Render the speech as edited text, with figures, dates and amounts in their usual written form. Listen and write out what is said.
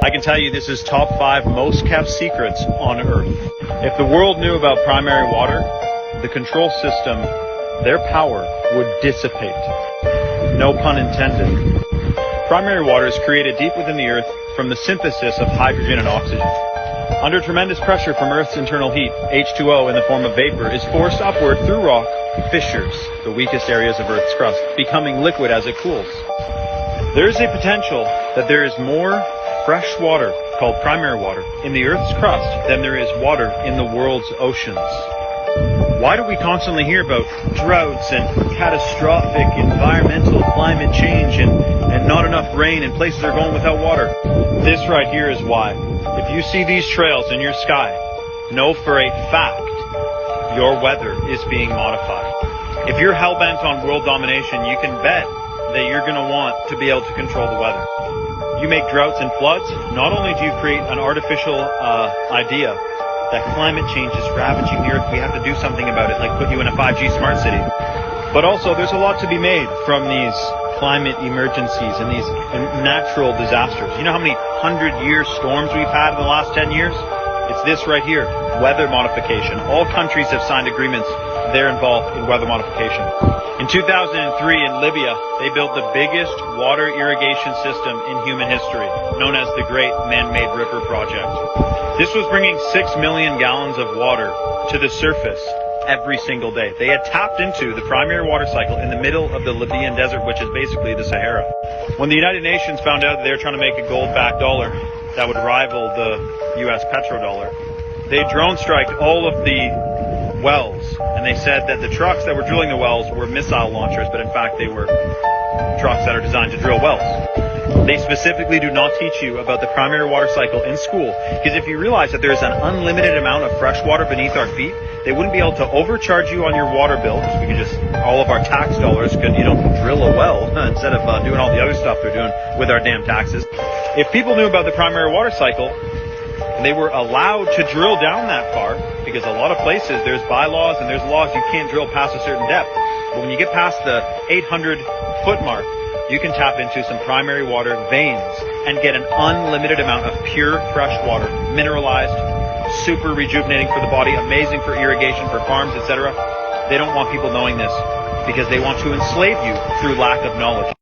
I can tell you this is top 5 most kept secrets on Earth. If the world knew about primary water, the control system, their power would dissipate. No pun intended. Primary water is created deep within the Earth from the synthesis of hydrogen and oxygen. Under tremendous pressure from Earth's internal heat, H2O in the form of vapor is forced upward through rock fissures, the weakest areas of Earth's crust, becoming liquid as it cools. There is a potential that there is more fresh water, called primary water, in the Earth's crust than there is water in the world's oceans. Why do we constantly hear about droughts and catastrophic environmental climate change and not enough rain and places are going without water? This right here is why. If you see these trails in your sky, know for a fact your weather is being modified. If you're hell-bent on world domination, you can bet that you're going to want to be able to control the weather. You make droughts and floods, not only do you create an artificial idea that climate change is ravaging the Earth, we have to do something about it, like put you in a 5G smart city. But also, there's a lot to be made from these climate emergencies and these natural disasters. You know how many 100-year storms we've had in the last 10 years? It's this right here, weather modification. All countries have signed agreements they're involved in weather modification. In 2003 in Libya, they built the biggest water irrigation system in human history, known as the Great Man-Made River Project. This was bringing 6 million gallons of water to the surface every single day. They had tapped into the primary water cycle in the middle of the Libyan desert, which is basically the Sahara. When the United Nations found out that they were trying to make a gold-backed dollar that would rival the US petrodollar, they drone-striked all of the wells, and they said that the trucks that were drilling the wells were missile launchers, but in fact they were trucks that are designed to drill wells. They specifically do not teach you about the primary water cycle in school, because if you realize that there's an unlimited amount of fresh water beneath our feet, they wouldn't be able to overcharge you on your water bill, because we could just, all of our tax dollars could, drill a well instead of doing all the other stuff they're doing with our damn taxes. If people knew about the primary water cycle, and they were allowed to drill down that far, because a lot of places there's bylaws and there's laws you can't drill past a certain depth. But when you get past the 800-foot mark, you can tap into some primary water veins and get an unlimited amount of pure fresh water, mineralized, super rejuvenating for the body, amazing for irrigation, for farms, etc. They don't want people knowing this because they want to enslave you through lack of knowledge.